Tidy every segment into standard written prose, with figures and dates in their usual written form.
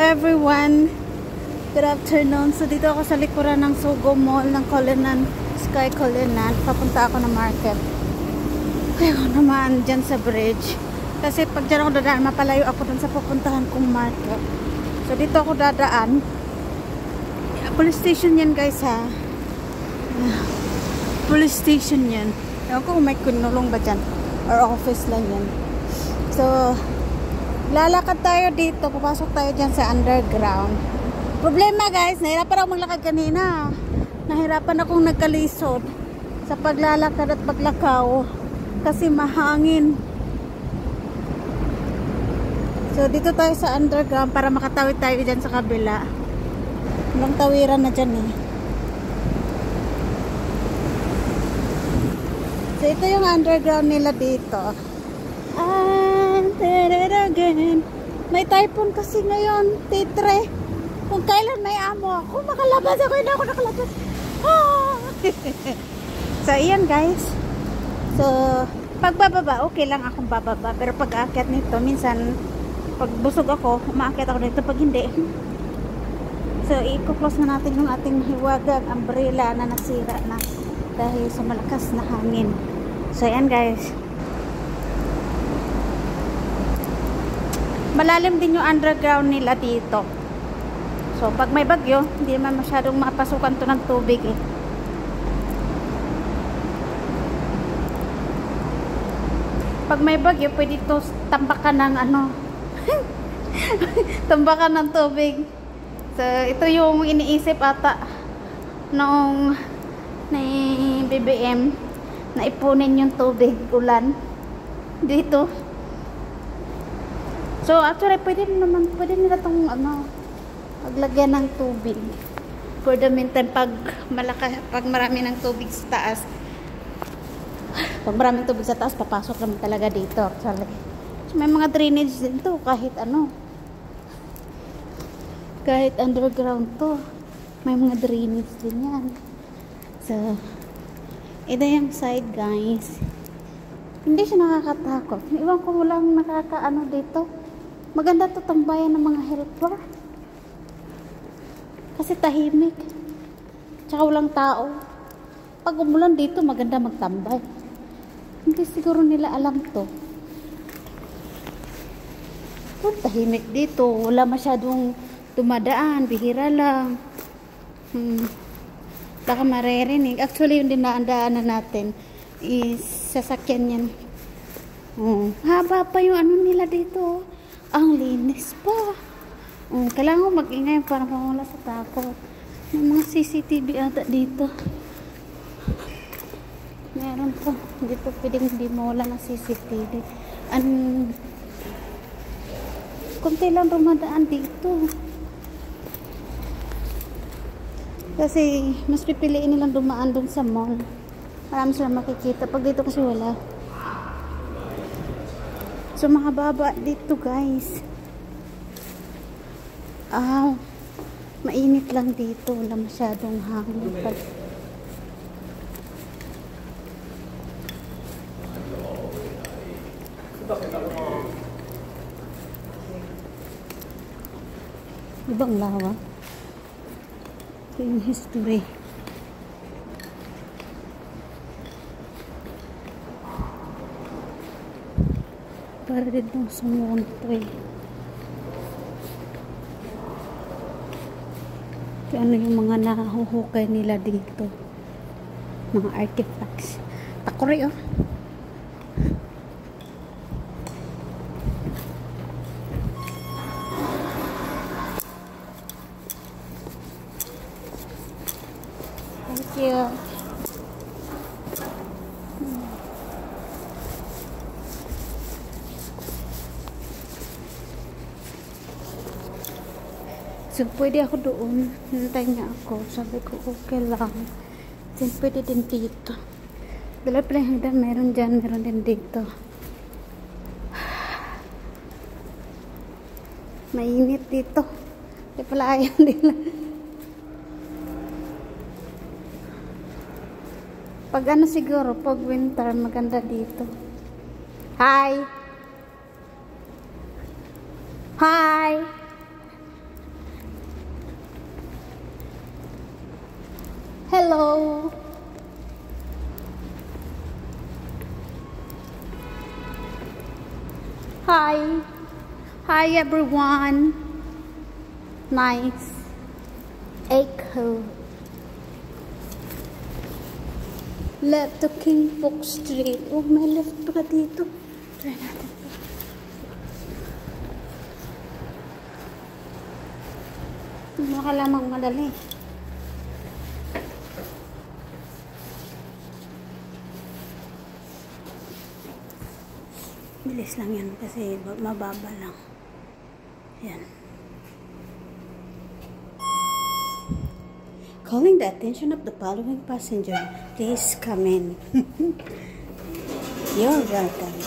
everyone! Good afternoon. So dito ako sa likuran ng Sogo Mall ng Cullinan, Sky Cullinan. Papunta ako ng market. Ayaw naman dyan sa bridge. Kasi pag dyan ako dadaan, mapalayo ako dun sa pupuntahan kong market. So dito ako dadaan. Police station yan guys ha. Police station yan. Ewan ko kung may kunulong ba dyan. Or office lang yan. So lalakad tayo dito, papasok tayo dyan sa underground. Problema guys, nahirapan ako maglakad kanina. Nahirapan akong nagkalisod sa paglalakad at paglakaw kasi mahangin. So dito tayo sa underground para makatawid tayo dyan sa kabila. Hanggang tawiran na dyan eh. So ito yung underground nila dito. Again. May typhoon kasi ngayon, Titre. Kung kailan may amo ako, makalabas ako, hindi ako nakalabas. So, ayan guys. So, pagbababa, okay lang akong bababa. Pero pag aakyat nito, minsan, pag busog ako, umaakyat ako nito. Pag hindi. So, i-close na natin yung ating hiwagang umbrella na nasira na dahil sa malakas na hangin. So, ayan guys. Malalim din yung underground nila dito. So, pag may bagyo, hindi naman masyadong mapasukan to ng tubig eh. Pag may bagyo, pwede to tambakan ng ano. Tambakan ng tubig. So, ito yung iniisip ata noong ni BBM na ipunin yung tubig, ulan. Dito. So, actually, pwede nila itong, paglagyan ng tubig. For the meantime, pag marami ng tubig sa taas, pag maraming tubig sa taas, papasok naman talaga dito, actually. So, may mga drainage din to, kahit ano. Kahit underground to, may mga drainage din yan. So, ito yung side, guys. Hindi siya nakakatakot. Iwan ko lang nakakaano dito. Maganda to tambayan ng mga helper. Kasi tahimik. Tsaka walang tao. Pag umulan dito, maganda magtambay. Hindi siguro nila alam to. Tahimik dito. Wala masyadong dumadaan. Bihira lang. Baka maririnig. Actually, yung dinaan-daanan natin is sasakyan yan. Haba pa yung ano nila dito. Ang linis pa. Kailangan ko mag-ingay para mawala sa takot. May mga CCTV ata dito. Meron po. Hindi po pwedeng hindi mawala ng CCTV. Kunti lang dumadaan dito. Kasi mas pipiliin nilang dumaan dun sa mall. Marami silang makikita. Pag dito kasi wala. So, makababa dito, guys. Mainit lang dito. Wala masyadong hangin. Ibang lawa. Ito yung history. Para dito sumunto eh. Ito ano yung mga nahuhukay nila dito. Mga artifacts. Takuri oh. Thank you. So, pwede ako doon. Hintay niya ako. Sabi ko, okay lang. Then, pwede din dito. Dala pala yung hagdan. Meron dyan. Meron din dito. Mainit dito. Kaya pala ayaw nila. Pag ano siguro, pag winter, maganda dito. Hi! Hi! Hello. Hi. Hi everyone. Nice. Echo. Left to King Fok Street. Oh, may left pa dito. Try natin pa. Makalamang madali. Bilis lang yan kasi mababa lang. Yan. Calling the attention of the following passenger. Please come in. You're welcome.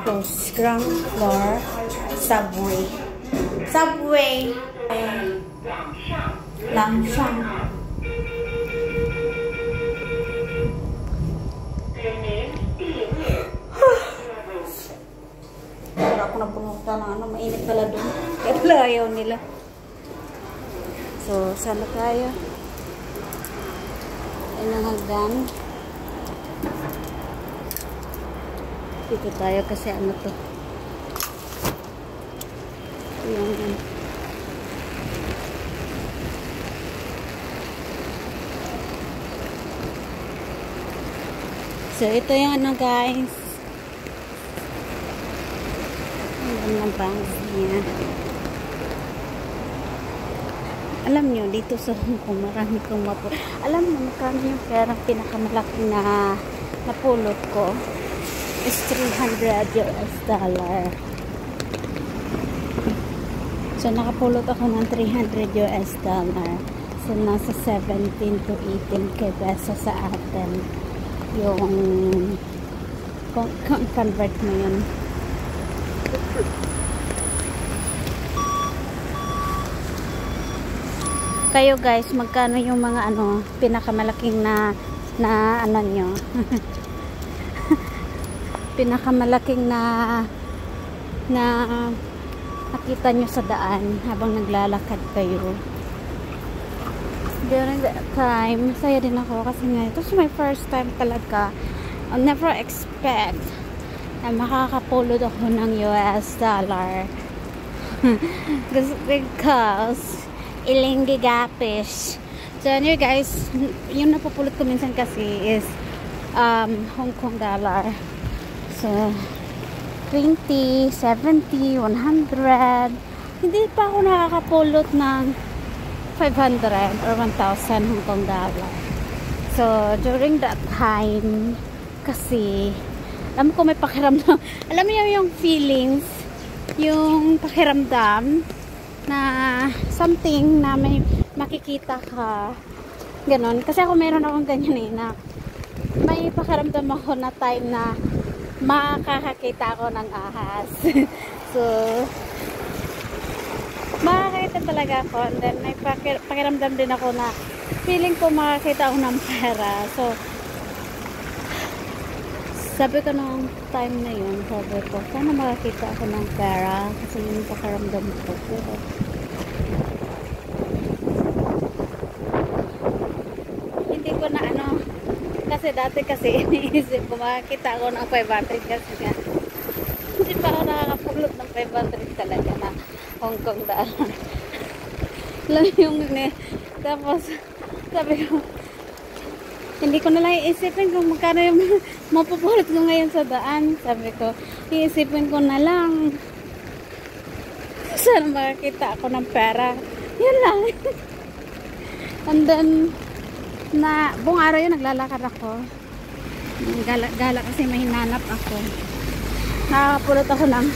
Close. Ground floor. Subway. Subway. Langsang. Para ako napunta ng ano, mainit pala doon. Kaya ayaw nila. So, sana tayo. Ayun ang hagdan. Dito tayo kasi ano to. Yung so, ito yung ano guys. Ang bangs niya. Alam nyo, dito sa Hong Kong, marami kong alam mo, magkano yung perang pinakamalaki na napulot ko is $300. So, nakapulot ako ng $300. So, nasa 17 to 18 peso sa atin. Yung convert mo yun. Kayo guys, magkano yung mga ano, pinakamalaking na ano nyo? Pinakamalaking na nakita nyo sa daan habang naglalakad kayo. During that time, saya din ako kasi nga, ito is my first time talaga. I'll never expect na makakapulot ako ng US dollar. Because iling gigapish. So anyway guys, yung napupulot ko minsan kasi is Hong Kong dollar. So 20, 70, 100. Hindi pa ako nakakapulot ng 500 or 1,000 Hong Kong dollar. So during that time kasi alam ko may pakiramdam. Alam mo yung feelings, yung pakiramdam na something na may makikita ka ganon. Kasi ako meron akong ganyan na may pakiramdam ako na time na makakakita ako ng ahas. So makakita talaga ako, and then may pakiramdam din ako na feeling ko makakita ako ng pera. So sabi ko nung time na yun, sabi ko, sana makakita ako ng pera kasi yung pakiramdam ko. Pero hindi ko na ano, kasi dati kasi iniisip ko makakita ako ng 500 kasi nga hindi pa ako nakakapulot ng 500 talaga na Hong Kong dollar. Lang yung tapos sabi ko, hindi ko na lang iisipin kung magkano yung mapupulot ko ngayon sa daan. Sabi ko, iisipin ko na lang sana makakita ako ng pera. Yun lang. And then buong araw yun naglalakad ako. Gala kasi may hinanap ako. Nakakapulot ako ng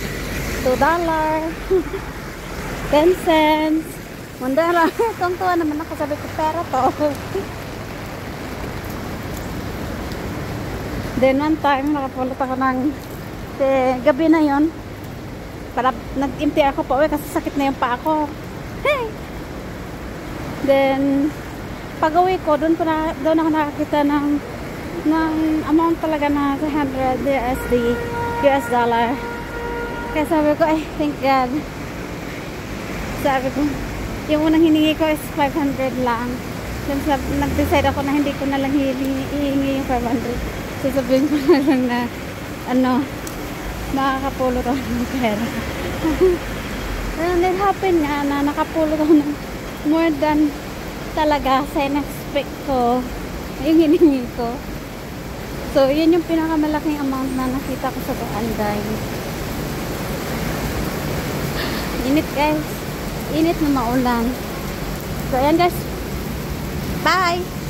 $2 10 cents $1. Tungtuwa naman ako, sabi ko pera to. Then one time nakapulot ako ng gabi na yon, para nag-empty ako pa uwi kasi sakit na yung paa ko. Hey! Then pag uwi ko doon ako nakakita ng amount talaga na $300 US dollar. Kaya sabi ko, thank God Sabi ko, yung unang hiningi ko is 500 lang. Then nag-decide ako na hindi ko na lang hihingi yung 500. Sasabihin ko na lang na, makakapulot ako ng pera. And it happened nga na nakapulot ako ng more than talaga sa in-expect ko yung hiningi ko. So, yun yung pinakamalaking amount na nakita ko sa Barangay. Init guys. Init na maulan. So, ayan guys. Bye!